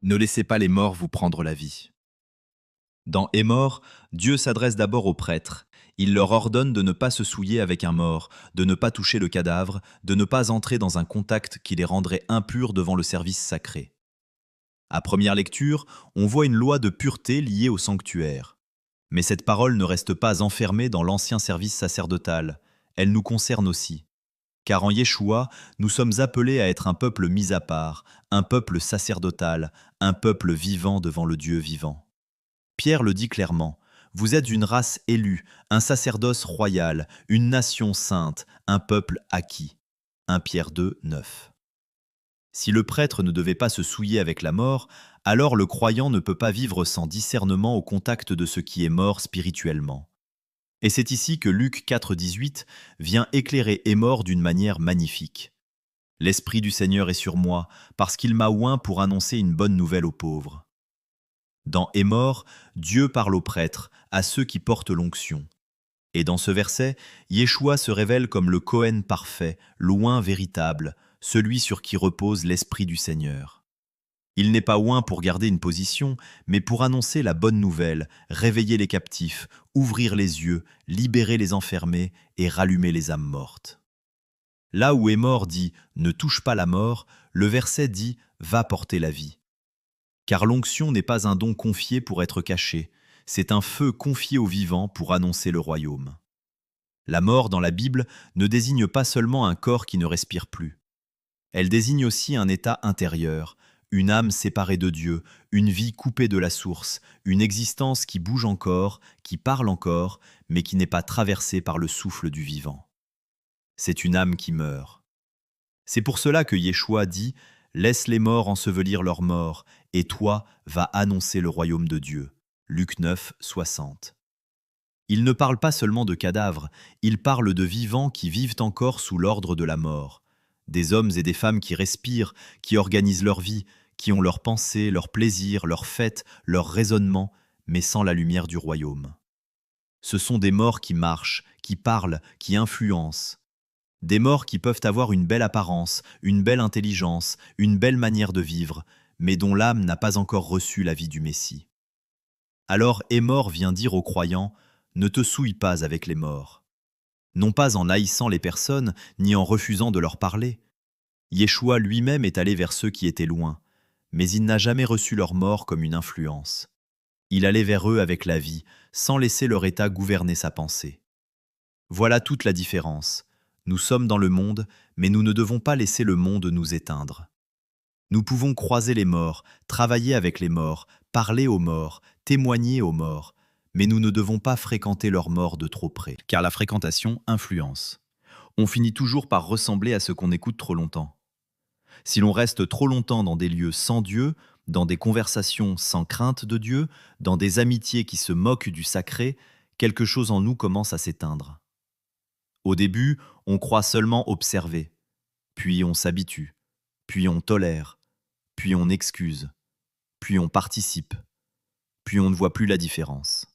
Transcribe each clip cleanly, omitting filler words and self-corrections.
Ne laissez pas les morts vous prendre la vie. Dans Est mort, Dieu s'adresse d'abord aux prêtres. Il leur ordonne de ne pas se souiller avec un mort, de ne pas toucher le cadavre, de ne pas entrer dans un contact qui les rendrait impurs devant le service sacré. À première lecture, on voit une loi de pureté liée au sanctuaire. Mais cette parole ne reste pas enfermée dans l'ancien service sacerdotal. Elle nous concerne aussi. Car en Yeshua, nous sommes appelés à être un peuple mis à part, un peuple sacerdotal, un peuple vivant devant le Dieu vivant. Pierre le dit clairement, vous êtes une race élue, un sacerdoce royal, une nation sainte, un peuple acquis. 1 Pierre 2, 9. Si le prêtre ne devait pas se souiller avec la mort, alors le croyant ne peut pas vivre sans discernement au contact de ce qui est mort spirituellement. Et c'est ici que Luc 4, 18 vient éclairer Est mort d'une manière magnifique. L'Esprit du Seigneur est sur moi, parce qu'il m'a oint pour annoncer une bonne nouvelle aux pauvres. Dans Est mort, Dieu parle aux prêtres, à ceux qui portent l'onction. Et dans ce verset, Yeshua se révèle comme le Cohen parfait, loin véritable, celui sur qui repose l'Esprit du Seigneur. Il n'est pas oint pour garder une position, mais pour annoncer la bonne nouvelle, réveiller les captifs, ouvrir les yeux, libérer les enfermés et rallumer les âmes mortes. Là où Est mort dit « ne touche pas la mort », le verset dit « va porter la vie ». Car l'onction n'est pas un don confié pour être caché, c'est un feu confié aux vivants pour annoncer le royaume. La mort dans la Bible ne désigne pas seulement un corps qui ne respire plus. Elle désigne aussi un état intérieur, une âme séparée de Dieu, une vie coupée de la source, une existence qui bouge encore, qui parle encore, mais qui n'est pas traversée par le souffle du vivant. C'est une âme qui meurt. C'est pour cela que Yeshua dit « Laisse les morts ensevelir leurs morts, et toi, va annoncer le royaume de Dieu. » Luc 9, 60. Il ne parle pas seulement de cadavres, il parle de vivants qui vivent encore sous l'ordre de la mort. Des hommes et des femmes qui respirent, qui organisent leur vie, qui ont leurs pensées, leurs plaisirs, leurs fêtes, leurs raisonnements, mais sans la lumière du royaume. Ce sont des morts qui marchent, qui parlent, qui influencent. Des morts qui peuvent avoir une belle apparence, une belle intelligence, une belle manière de vivre, mais dont l'âme n'a pas encore reçu la vie du Messie. Alors Est mort vient dire aux croyants, ne te souille pas avec les morts. Non pas en haïssant les personnes, ni en refusant de leur parler. Yeshua lui-même est allé vers ceux qui étaient loin, mais il n'a jamais reçu leur mort comme une influence. Il allait vers eux avec la vie, sans laisser leur état gouverner sa pensée. Voilà toute la différence. Nous sommes dans le monde, mais nous ne devons pas laisser le monde nous éteindre. Nous pouvons croiser les morts, travailler avec les morts, parler aux morts, témoigner aux morts, mais nous ne devons pas fréquenter leur mort de trop près, car la fréquentation influence. On finit toujours par ressembler à ce qu'on écoute trop longtemps. Si l'on reste trop longtemps dans des lieux sans Dieu, dans des conversations sans crainte de Dieu, dans des amitiés qui se moquent du sacré, quelque chose en nous commence à s'éteindre. Au début, on croit seulement observer, puis on s'habitue, puis on tolère, puis on excuse, puis on participe, puis on ne voit plus la différence.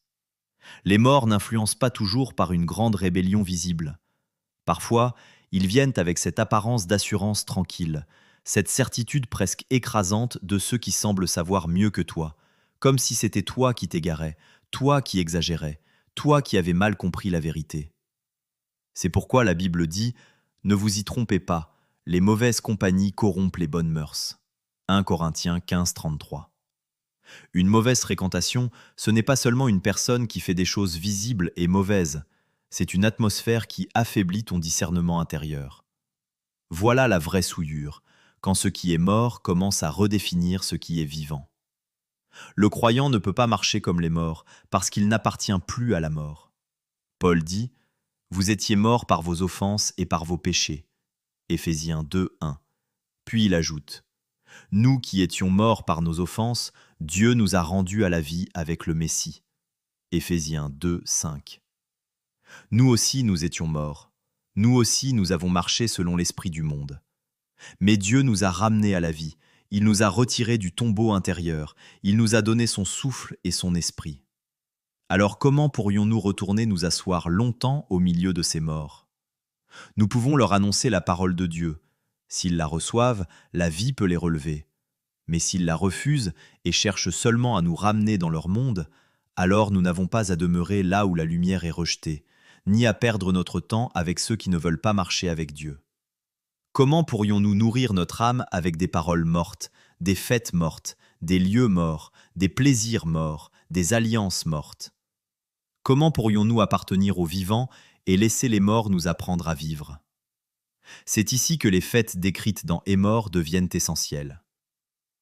Les morts n'influencent pas toujours par une grande rébellion visible. Parfois, ils viennent avec cette apparence d'assurance tranquille, cette certitude presque écrasante de ceux qui semblent savoir mieux que toi, comme si c'était toi qui t'égarais, toi qui exagérais, toi qui avais mal compris la vérité. C'est pourquoi la Bible dit « Ne vous y trompez pas, les mauvaises compagnies corrompent les bonnes mœurs. » 1 Corinthiens 15, 33. Une mauvaise fréquentation, ce n'est pas seulement une personne qui fait des choses visibles et mauvaises, c'est une atmosphère qui affaiblit ton discernement intérieur. Voilà la vraie souillure, quand ce qui est mort commence à redéfinir ce qui est vivant. Le croyant ne peut pas marcher comme les morts, parce qu'il n'appartient plus à la mort. Paul dit « Vous étiez morts par vos offenses et par vos péchés. » Éphésiens 2, 1. Puis il ajoute « Nous qui étions morts par nos offenses, Dieu nous a rendus à la vie avec le Messie. » Éphésiens 2, 5. Nous aussi nous étions morts. Nous aussi nous avons marché selon l'esprit du monde. Mais Dieu nous a ramenés à la vie. Il nous a retirés du tombeau intérieur. Il nous a donné son souffle et son esprit. Alors comment pourrions-nous retourner nous asseoir longtemps au milieu de ces morts? Nous pouvons leur annoncer la parole de Dieu. S'ils la reçoivent, la vie peut les relever. Mais s'ils la refusent et cherchent seulement à nous ramener dans leur monde, alors nous n'avons pas à demeurer là où la lumière est rejetée, ni à perdre notre temps avec ceux qui ne veulent pas marcher avec Dieu. Comment pourrions-nous nourrir notre âme avec des paroles mortes, des fêtes mortes, des lieux morts, des plaisirs morts, des alliances mortes? Comment pourrions-nous appartenir aux vivants et laisser les morts nous apprendre à vivre? C'est ici que les fêtes décrites dans Hémor deviennent essentielles.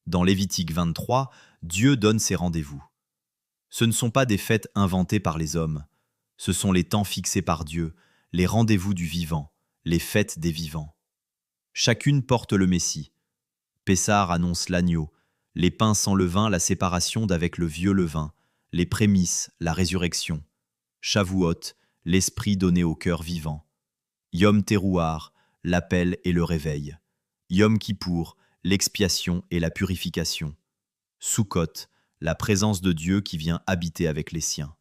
Dans Lévitique 23, Dieu donne ses rendez-vous. Ce ne sont pas des fêtes inventées par les hommes, ce sont les temps fixés par Dieu, les rendez-vous du vivant, les fêtes des vivants. Chacune porte le Messie. Pessah annonce l'agneau, les pains sans levain la séparation d'avec le vieux levain, les prémices, la résurrection. Shavuot, l'esprit donné au cœur vivant. Yom Terouar, l'appel et le réveil. Yom Kippour, l'expiation et la purification. Sukkot, la présence de Dieu qui vient habiter avec les siens.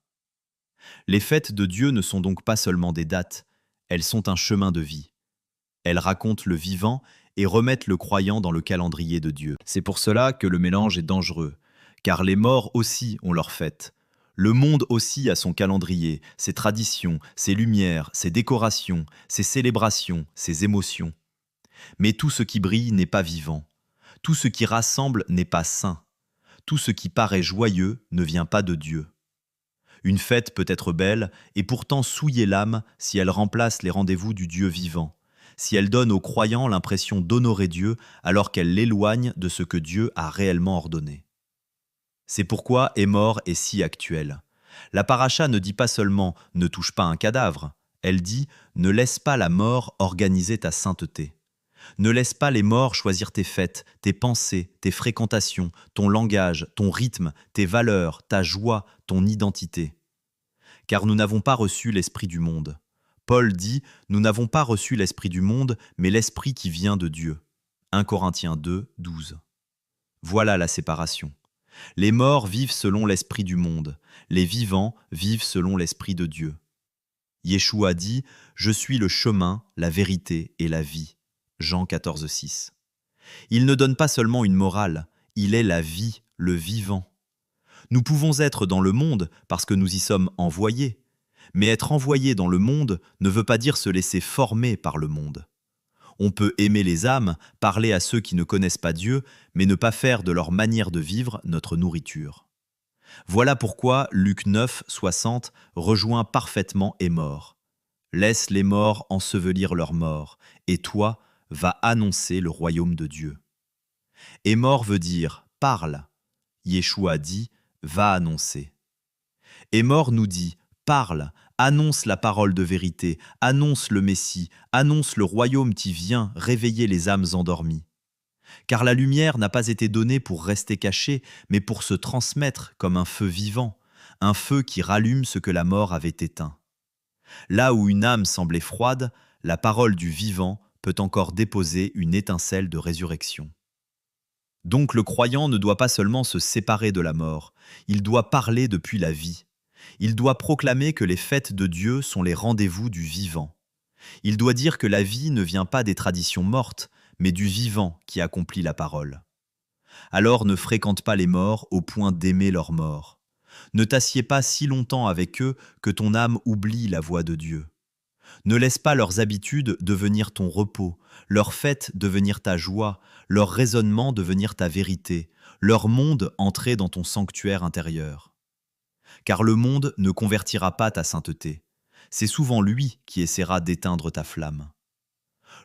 Les fêtes de Dieu ne sont donc pas seulement des dates, elles sont un chemin de vie. Elles racontent le vivant et remettent le croyant dans le calendrier de Dieu. C'est pour cela que le mélange est dangereux, car les morts aussi ont leurs fêtes. Le monde aussi a son calendrier, ses traditions, ses lumières, ses décorations, ses célébrations, ses émotions. Mais tout ce qui brille n'est pas vivant. Tout ce qui rassemble n'est pas saint. Tout ce qui paraît joyeux ne vient pas de Dieu. Une fête peut être belle et pourtant souiller l'âme si elle remplace les rendez-vous du Dieu vivant, si elle donne aux croyants l'impression d'honorer Dieu alors qu'elle l'éloigne de ce que Dieu a réellement ordonné. C'est pourquoi Hémor est si actuel. La paracha ne dit pas seulement « ne touche pas un cadavre », elle dit « ne laisse pas la mort organiser ta sainteté ». Ne laisse pas les morts choisir tes fêtes, tes pensées, tes fréquentations, ton langage, ton rythme, tes valeurs, ta joie, ton identité. Car nous n'avons pas reçu l'esprit du monde. Paul dit « Nous n'avons pas reçu l'esprit du monde, mais l'esprit qui vient de Dieu ». 1 Corinthiens 2, 12. Voilà la séparation. Les morts vivent selon l'esprit du monde, les vivants vivent selon l'esprit de Dieu. Yeshua dit « Je suis le chemin, la vérité et la vie ». Jean 14, 6. Il ne donne pas seulement une morale, il est la vie, le vivant. Nous pouvons être dans le monde parce que nous y sommes envoyés, mais être envoyé dans le monde ne veut pas dire se laisser former par le monde. On peut aimer les âmes, parler à ceux qui ne connaissent pas Dieu, mais ne pas faire de leur manière de vivre notre nourriture. Voilà pourquoi Luc 9, 60 rejoint parfaitement Hémor. Laisse les morts ensevelir leurs morts, et toi, va annoncer le royaume de Dieu. Hémor veut dire « parle ». Yeshua dit « va annoncer ». Hémor nous dit « parle ». Annonce la parole de vérité, annonce le Messie, annonce le royaume qui vient réveiller les âmes endormies. Car la lumière n'a pas été donnée pour rester cachée, mais pour se transmettre comme un feu vivant, un feu qui rallume ce que la mort avait éteint. Là où une âme semblait froide, la parole du vivant peut encore déposer une étincelle de résurrection. Donc le croyant ne doit pas seulement se séparer de la mort, il doit parler depuis la vie. Il doit proclamer que les fêtes de Dieu sont les rendez-vous du vivant. Il doit dire que la vie ne vient pas des traditions mortes, mais du vivant qui accomplit la parole. Alors ne fréquente pas les morts au point d'aimer leurs morts. Ne t'assieds pas si longtemps avec eux que ton âme oublie la voix de Dieu. Ne laisse pas leurs habitudes devenir ton repos, leurs fêtes devenir ta joie, leur raisonnement devenir ta vérité, leur monde entrer dans ton sanctuaire intérieur. Car le monde ne convertira pas ta sainteté. C'est souvent lui qui essaiera d'éteindre ta flamme.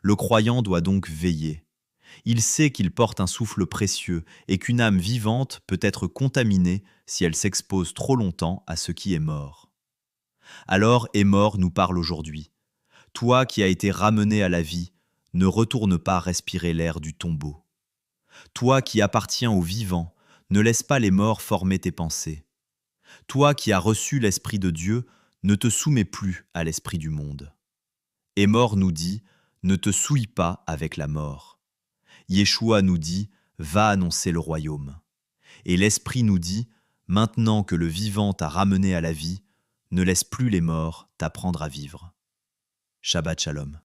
Le croyant doit donc veiller. Il sait qu'il porte un souffle précieux et qu'une âme vivante peut être contaminée si elle s'expose trop longtemps à ce qui est mort. Alors Hémor nous parle aujourd'hui. Toi qui as été ramené à la vie, ne retourne pas respirer l'air du tombeau. Toi qui appartiens aux vivants, ne laisse pas les morts former tes pensées. Toi qui as reçu l'Esprit de Dieu, ne te soumets plus à l'esprit du monde. Hémor nous dit, ne te souille pas avec la mort. Yeshua nous dit, va annoncer le royaume. Et l'Esprit nous dit, maintenant que le vivant t'a ramené à la vie, ne laisse plus les morts t'apprendre à vivre. Shabbat Shalom.